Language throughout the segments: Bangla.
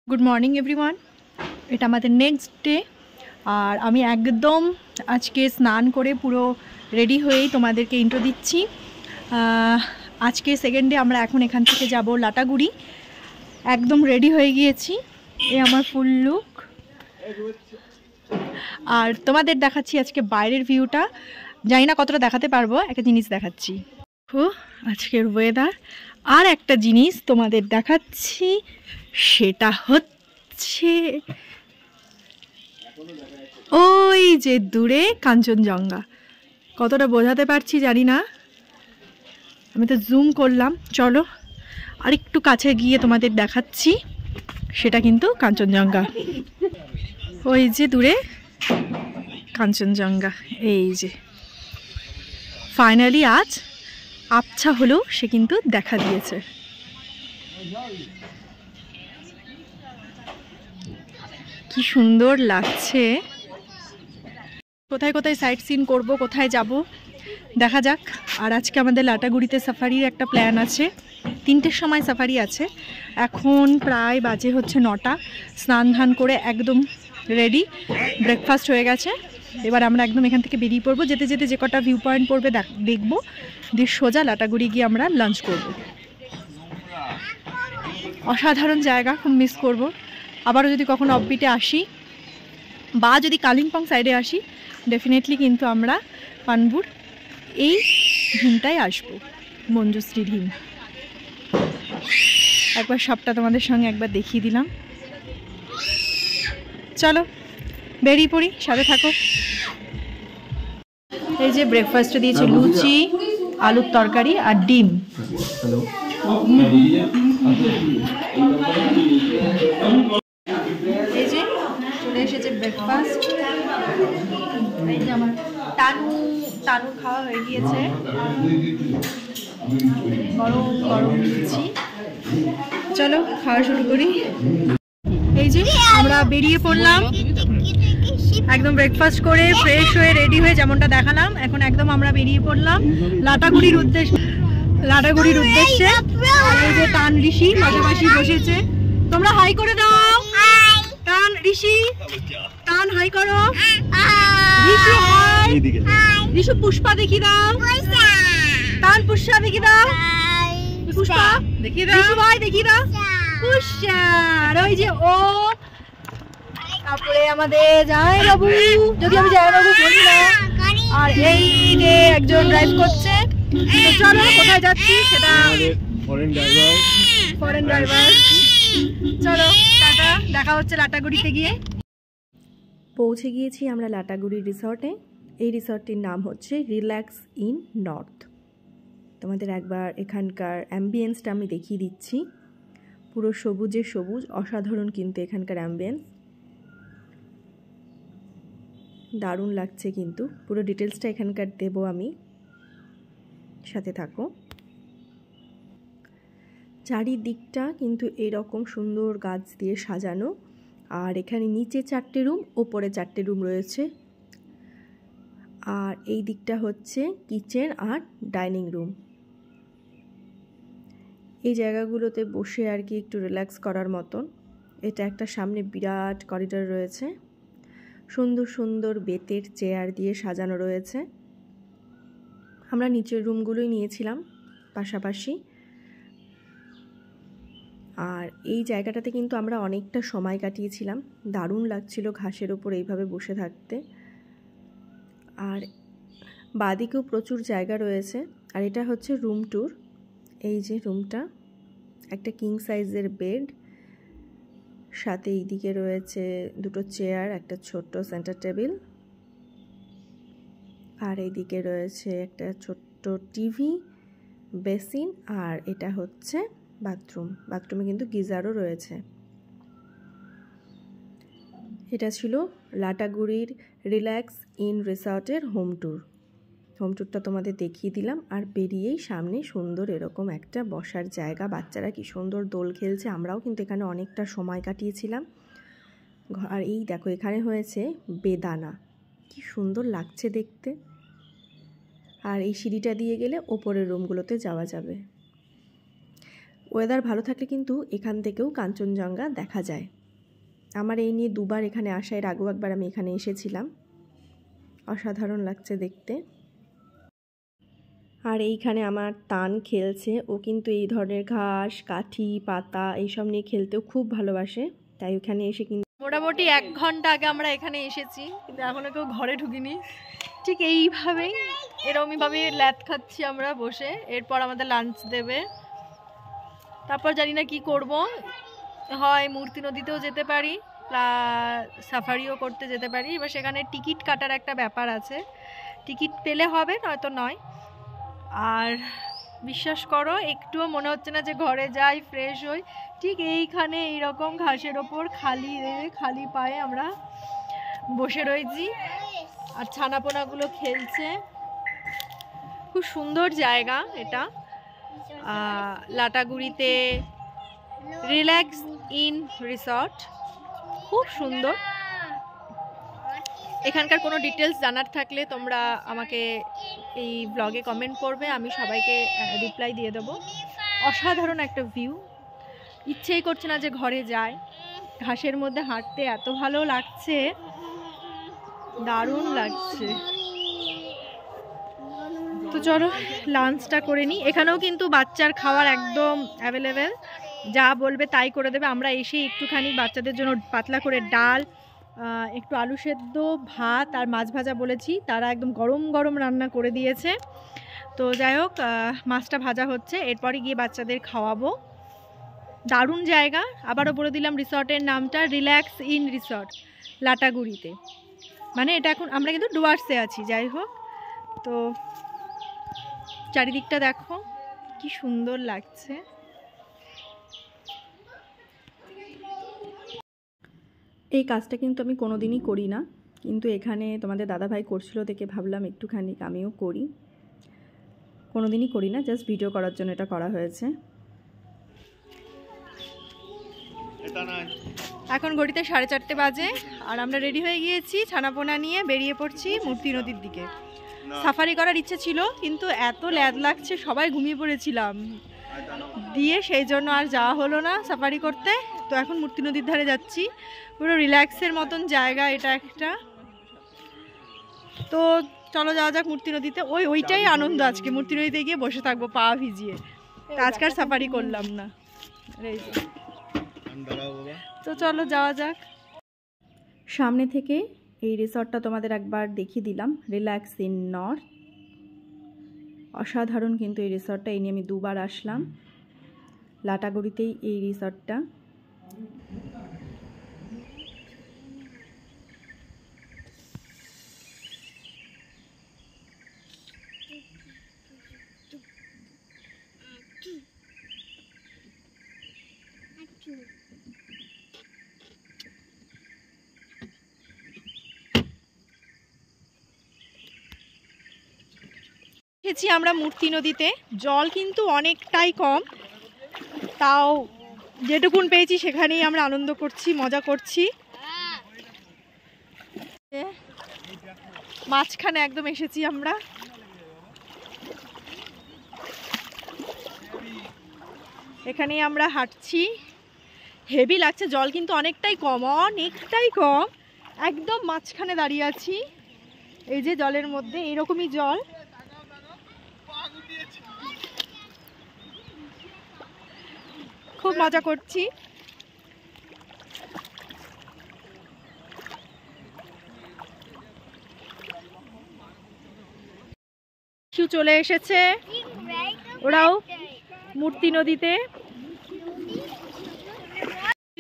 Good morning everyone. এটা আমাদের নেক্সট ডে, আর আমি একদম আজকে স্নান করে পুরো রেডি হয়েই তোমাদেরকে ইন্ট্রো দিচ্ছি। আজকে সেকেন্ড ডে। আমরা এখন এখান থেকে যাব লাটাগুড়ি। একদম রেডি হয়ে গিয়েছি, এই আমার ফুল লুক। আর তোমাদের দেখাচ্ছি আজকে বাইরের ভিউটা। জানি না কতটা দেখাতে পারবো, একটা জিনিস দেখাচ্ছি। আজকের ওয়েদার। আর একটা জিনিস তোমাদের দেখাচ্ছি, সেটা হচ্ছে ওই যে দূরে কাঞ্চনজঙ্ঘা। কতটা বোঝাতে পারছি জানি না, আমি তো জুম করলাম। চলো আর একটু কাছে গিয়ে তোমাদের দেখাচ্ছি, সেটা কিন্তু কাঞ্চনজঙ্ঘা। ওই যে দূরে কাঞ্চনজঙ্ঘা, এই যে ফাইনালি আজ আবছা হলেও সে কিন্তু দেখা দিয়েছে। কি সুন্দর লাগছে। কোথায় কোথায় সাইট সিন করবো, কোথায় যাব দেখা যাক। আর আজকে আমাদের লাটাগুড়িতে সাফারির একটা প্ল্যান আছে। 3টের সময় সাফারি আছে। এখন প্রায় বাজে হচ্ছে 9টা। স্নান ধান করে একদম রেডি, ব্রেকফাস্ট হয়ে গেছে। এবার আমরা একদম এখান থেকে বেরিয়ে পড়বো। যেতে যেতে যে কটা ভিউ পয়েন্ট পড়বে দেখবো, দিয়ে সোজা লাটাগুড়ি গিয়ে আমরা লাঞ্চ করব। অসাধারণ জায়গা, খুব মিস করব। আবারও যদি কখনো অফবিটে আসি বা যদি কালিম্পং সাইডে আসি, ডেফিনেটলি কিন্তু আমরা পানপুর এই ঢিমটাই আসবো, মঞ্জুশ্রী ঢিম। একবার সবটা তোমাদের সঙ্গে একবার দেখিয়ে দিলাম। চলো বেরিয়ে পড়ি, সাথে থাকো। এই যে ব্রেকফাস্টে দিয়েছে লুচি, আলুর তরকারি আর ডিম। এই যে চলে এসেছে ব্রেকফাস্ট। এই যে আমার টানু খাওয়া হয়ে গিয়েছে। গরম গরম লুচি। চলো খাওয়া শুরু করি। এই যে আমরা বেরিয়ে পড়লাম একদম ব্রেকফাস্ট করে, ফ্রেশ হয়ে রেডি হয়ে, যেমনটা দেখালাম। এখন একদম আমরা বেরিয়ে পড়লাম লাটাগুড়ির উদ্দেশ্যে। এই যে টান ঋষি পাশাপাশি বসেছে। তোমরা হাই করে দাও। টান ঋষি, টান হাই করো। ঋষি হাই। ঋষু পুষ্পা দেখি দাও। টান পুষ্পা দেখি দাও। পুষ্পা দেখি দাও। ঋষু ভাই দেখি দাও। পুষ্পা। ওই যে ও, তারপরে আমাদের জামাই বাবু, যদি আমি জামাই বাবু বলি না। আর এই যে একজন ড্রাইভ করছে। চলো কোথায় যাচ্ছি সেটা, ফরেন ড্রাইভার। চলো টাটা, দেখা হচ্ছে লাটাগুড়িতে গিয়ে। পৌঁছে গিয়েছি আমরা লাটাগুড়ি রিসর্টে। এই রিসর্টটির নাম হচ্ছে রিল্যাক্স ইন নর্থ। তোমাদের একবার এখানকার অ্যাম্বিয়েন্সটা আমি দেখিয়ে দিচ্ছি। পুরো সবুজে সবুজ, অসাধারণ কিন্তু এখানকার অ্যাম্বিয়েন্স। দারুণ লাগছে কিন্তু। পুরো ডিটেলসটা এখানকার দেবো আমি, সাথে থাকো। চারিদিকটা কিন্তু এরকম সুন্দর গাছ দিয়ে সাজানো। আর এখানে নিচে 4টে রুম, ওপরে 4টে রুম রয়েছে। আর এই দিকটা হচ্ছে কিচেন আর ডাইনিং রুম। এই জায়গাগুলোতে বসে আর কি একটু রিল্যাক্স করার মতন। এটা একটা সামনে বিরাট করিডর রয়েছে, সুন্দর সুন্দর বেতের চেয়ার দিয়ে সাজানো রয়েছে। আমরা নিচের রুমগুলোই নিয়েছিলাম পাশাপাশি। আর এই জায়গাটাতে কিন্তু আমরা অনেকটা সময় কাটিয়েছিলাম। দারুণ লাগছিল ঘাসের ওপর এইভাবে বসে থাকতে। আর বাদিকেও প্রচুর জায়গা রয়েছে। আর এটা হচ্ছে রুম ট্যুর। এই যে রুমটা, একটা কিং সাইজের বেড, সাথে এইদিকে রয়েছে 2টো চেয়ার, একটা ছোট্ট সেন্টার টেবিল। আর এইদিকে রয়েছে একটা ছোট্ট টিভি, বেসিন। আর এটা হচ্ছে বাথরুম। বাথরুমে কিন্তু গিজারও রয়েছে। এটা ছিল লাটাগুড়ির রিল্যাক্স ইন রিসর্টের হোম ট্যুর। হোম ট্যুরটা তোমাদের দেখিয়ে দিলাম। আর বেরিয়েই সামনে সুন্দর এরকম একটা বসার জায়গা। বাচ্চারা কি সুন্দর দোল খেলছে। আমরাও কিন্তু এখানে অনেকটা সময় কাটিয়েছিলাম। আর এই দেখো এখানে হয়েছে বেদানা, কি সুন্দর লাগছে দেখতে। আর এই সিঁড়িটা দিয়ে গেলে ওপরের রুমগুলোতে যাওয়া যাবে। ওয়েদার ভালো থাকলে কিন্তু এখান থেকেও কাঞ্চনজঙ্ঘা দেখা যায়। আমার এই নিয়ে দুবার এখানে আসা, এর আগেও একবার আমি এখানে এসেছিলাম। অসাধারণ লাগছে দেখতে। আর এইখানে আমার তান খেলছে, ও কিন্তু এই ধরনের ঘাস, কাঠি, পাতা এইসব নিয়ে খেলতেও খুব ভালোবাসে। তাই ওখানে এসে কিন্তু মোটামুটি 1 ঘন্টা আগে আমরা এখানে এসেছি, কিন্তু এখনও কেউ ঘরে ঢুকিনি। ঠিক এইভাবেই এরকমইভাবে ল্যাদ খাচ্ছি আমরা বসে। এরপর আমাদের লাঞ্চ দেবে, তারপর জানি না কি করব, হয় মূর্তি নদীতেও যেতে পারি, সাফারিও করতে যেতে পারি। এবার সেখানে টিকিট কাটার একটা ব্যাপার আছে, টিকিট পেলে হবে, নয়তো নয়। আর বিশ্বাস করো একটুও মনে হচ্ছে না যে ঘরে যাই ফ্রেশ হই। ঠিক এইখানে এইরকম ঘাসের ওপর খালি পায়ে আমরা বসে রয়েছি, আর ছানাপোনাগুলো খেলছে। খুব সুন্দর জায়গা এটা, লাটাগুড়িতে রিল্যাক্স ইন রিসর্ট, খুব সুন্দর। এখানকার কোনো ডিটেলস জানার থাকলে তোমরা আমাকে এই ব্লগে কমেন্ট করবে, আমি সবাইকে রিপ্লাই দিয়ে দেবো। অসাধারণ একটা ভিউ, ইচ্ছেই করছে না যে ঘরে যায়। ঘাসের মধ্যে হাঁটতে এত ভালো লাগছে, দারুণ লাগছে। তো চলো লাঞ্চটা করে নিই। এখানেও কিন্তু বাচ্চার খাওয়ার একদম অ্যাভেলেবেল, যা বলবে তাই করে দেবে। আমরা এসে একটুখানি বাচ্চাদের জন্য পাতলা করে ডাল, একটু আলু সেদ্ধ, ভাত আর মাছ ভাজা বলেছি, তারা একদম গরম গরম রান্না করে দিয়েছে। তো যাই হোক, মাছটা ভাজা হচ্ছে, এরপরে গিয়ে বাচ্চাদের খাওয়াবো। দারুণ জায়গা। আবারও বলে দিলাম রিসর্টের নামটা রিল্যাক্স ইন রিসর্ট, লাটাগুড়িতে। মানে এটা এখন আমরা কিন্তু ডুয়ার্সে আছি। যাই হোক, তো চারিদিকটা দেখো কি সুন্দর লাগছে। এই কাজটা কিন্তু আমি কোনোদিনই করি না, কিন্তু এখানে তোমাদের দাদাভাই করছিল দেখে ভাবলাম একটুখানি আমিও করি। কোনোদিনই করি না, জাস্ট ভিডিও করার জন্য এটা করা হয়েছে। এখন ঘড়িতে 4:30 বাজে, আর আমরা রেডি হয়ে গিয়েছি, ছানাপোনা নিয়ে বেরিয়ে পড়ছি মূর্তি নদীর দিকে। সাফারি করার ইচ্ছে ছিল, কিন্তু এত ল্যাদ লাগছে, সবাই ঘুমিয়ে পড়েছিলাম দিয়ে, সেই জন্য আর যাওয়া হলো না সাফারি করতে। তো এখন মূর্তি নদীর ধারে যাচ্ছি, পুরো রিল্যাক্সের মতন জায়গা এটা একটা। তো চলো যাওয়া যাক মূর্তি নদীতে। ওইটাই আনন্দ, আজকে মূর্তি নদীতে গিয়ে বসে থাকবো পা ভিজিয়ে। আজকাল সাফারি করলাম না। তো চলো যাওয়া যাক। সামনে থেকে এই রিসর্টটা তোমাদের একবার দেখিয়ে দিলাম, রিল্যাক্স ইন নর্থ। অসাধারণ কিন্তু এই রিসর্টটা, এই নিয়ে আমি 2বার আসলাম। লাটাগুড়িতেই এই রিসর্টটা। এসেছি আমরা মূর্তি নদীতে, জল কিন্তু অনেকটাই কম, তাও যেটুকুন পেয়েছি সেখানেই আমরা আনন্দ করছি, মজা করছি। মাঝখানে একদম এসেছি আমরা। এখানেই আমরা হাঁটছি, হেভি লাগছে। জল কিন্তু অনেকটাই কম, একদম মাঝখানে দাঁড়িয়ে আছি। এই যে জলের মধ্যে এইরকমই জল, খুব মজা করছি। চলে এসেছে ওরাও মূর্তি নদীতে।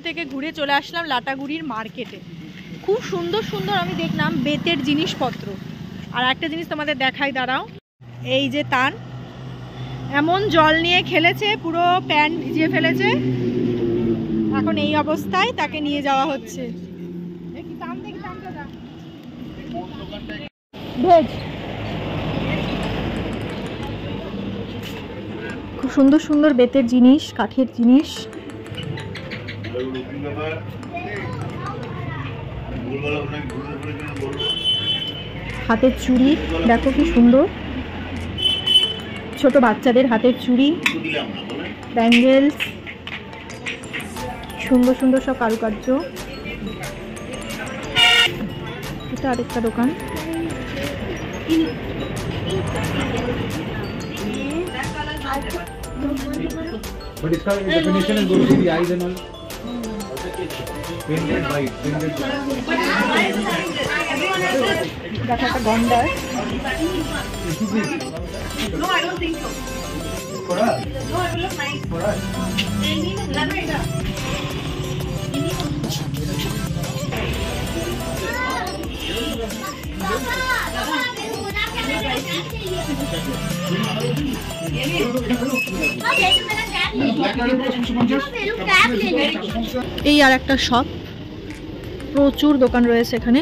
থেকে ঘুরে চলে আসলাম লাটাগুড়ির মার্কেটে। খুব সুন্দর সুন্দর আমি দেখলাম বেতের জিনিসপত্র। আর একটা জিনিস তোমাদের দেখাই, দাঁড়াও। এই যে তান, এমন জল নিয়ে খেলেছে, পুরো প্যান্ট ভিজিয়ে ফেলেছে। এখন এই অবস্থায় তাকে নিয়ে যাওয়া হচ্ছে। খুব সুন্দর সুন্দর বেতের জিনিস, কাঠের জিনিস। হাতের চুড়ি দেখো কি সুন্দর, ছোট বাচ্চাদের হাতের চুড়ি, ব্যাঙ্গেলস, সুন্দর সুন্দর সব কারুকার্য। এটা আরেকটা দোকান। But its definition is going to be the eyes and all. Painted white. Painted white. দেখো একটা গন্ডার। No, I don't think so. For us. No, it will look nice. For us. এই আর একটা শপ, প্রচুর দোকান রয়েছে এখানে।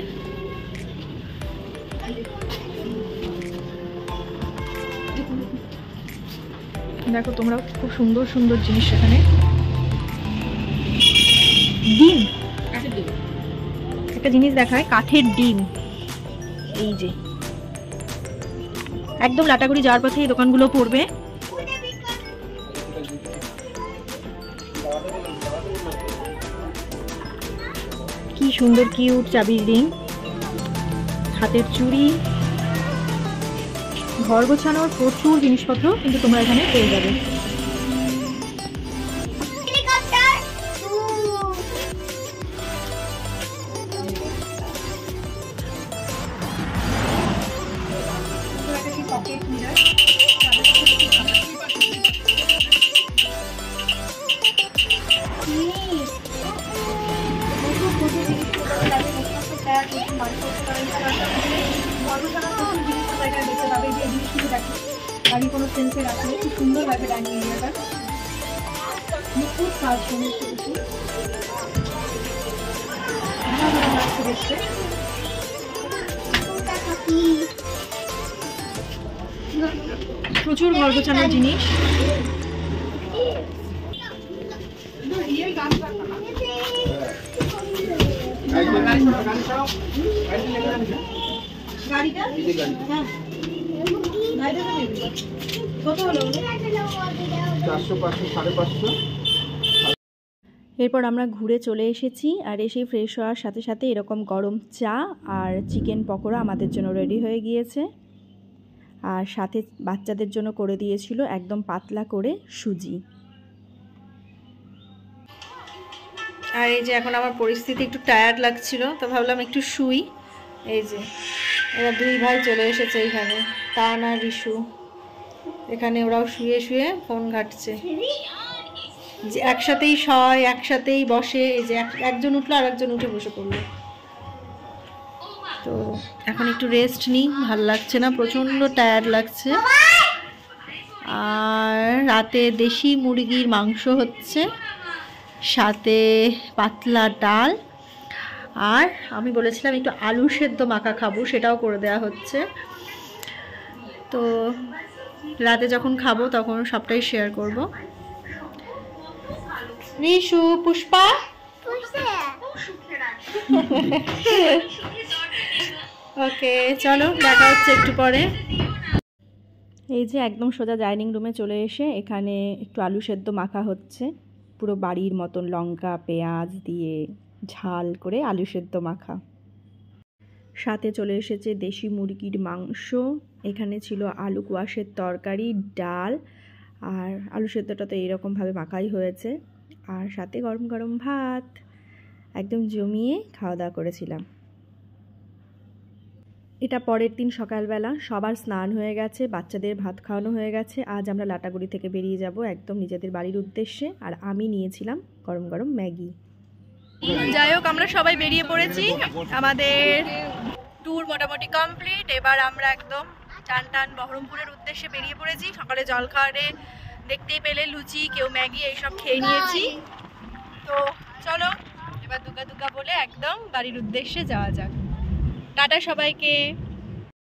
দেখো তোমরা, খুব সুন্দর সুন্দর জিনিস এখানে। ডিম, একটা জিনিস দেখায়, কাঠের ডিম। এই যে একদম লাটাগুড়ি যাওয়ার পথে এই দোকানগুলো পড়বে। কি সুন্দর কিউট চাবির রিং, হাতের চুড়ি, ঘর গোছানোর প্রচুর জিনিসপত্র কিন্তু তোমরা এখানে পেয়ে যাবে। বাড়ি কোনো সেন্সের আছে, খুব সুন্দর লাগে ডাইনিং এরিয়াটা, খুব কাজ সমস্ত কিছু দেখতে। প্রচুর ঘর গোছানোর জিনিস। এরপর আমরা ঘুরে চলে এসেছি, আর এসে ফ্রেশ হওয়ার সাথে সাথে এরকম গরম চা আর চিকেন পকোড়া আমাদের জন্য রেডি হয়ে গিয়েছে। আর সাথে বাচ্চাদের জন্য করে দিয়েছিল একদম পাতলা করে সুজি। আর এই যে এখন আমার পরিস্থিতি একটু টায়ার্ড লাগছিল, তো ভাবলাম একটু শুই। এই যে এরা দুই ভাই চলে এসেছে এখানে, তান আর রিশু। এখানে ওরাও শুয়ে শুয়ে ফোন ঘাটছে, যে একসাথেই শয়, একসাথেই বসে। এই যে একজন উঠলো আর একজন উঠে বসে পড়লো। তো এখন একটু রেস্ট নিই, ভাল লাগছে না, প্রচণ্ড টায়ার্ড লাগছে। আর রাতে দেশি মুরগির মাংস হচ্ছে, সাথে পাতলা ডাল, আর আমি বলেছিলাম একটু আলু সেদ্ধ মাখা খাবো, সেটাও করে দেওয়া হচ্ছে। তো রাতে যখন খাবো তখন সবটাই শেয়ার করব। রিশু, পুষ্পা, ওকে চলো দেখা হচ্ছে একটু পরে। এই যে একদম সোজা ডাইনিং রুমে চলে এসে এখানে একটু আলু সেদ্ধ মাখা হচ্ছে, পুরো বাড়ির মতন লঙ্কা পেঁয়াজ দিয়ে ঝাল করে আলু সেদ্ধ মাখা। সাথে চলে এসেছে দেশি মুরগির মাংস, এখানে ছিল আলু কোয়াশের তরকারি, ডাল, আর আলু সেদ্ধটা তো এইরকমভাবে মাখাই হয়েছে, আর সাথে গরম গরম ভাত। একদম জমিয়ে খাওয়া দাওয়া করেছিলাম। এটা পরের দিন সকালবেলা, সবার স্নান হয়ে গেছে, বাচ্চাদের ভাত খাওয়ানো হয়ে গেছে। আজ আমরা লাটাগুড়ি থেকে বেরিয়ে যাব একদম নিজেদের বাড়ির উদ্দেশ্যে, আর আমি নিয়েছিলাম গরম গরম ম্যাগি। যাই হোক, আমরা সবাই বেরিয়ে পড়েছি, আমাদের ট্যুর মোটামুটি কমপ্লিট। এবার আমরা একদম টান টান বহরমপুরের উদ্দেশ্যে বেরিয়ে পড়েছি। সকালে জলখাবারে দেখতেই পেলে লুচি, কেউ ম্যাগি, এইসব খেয়ে নিয়েছি। তো চলো এবার দুগা দুগা বলে একদম বাড়ির উদ্দেশ্যে যাওয়া যাক। টাটা সবাইকে।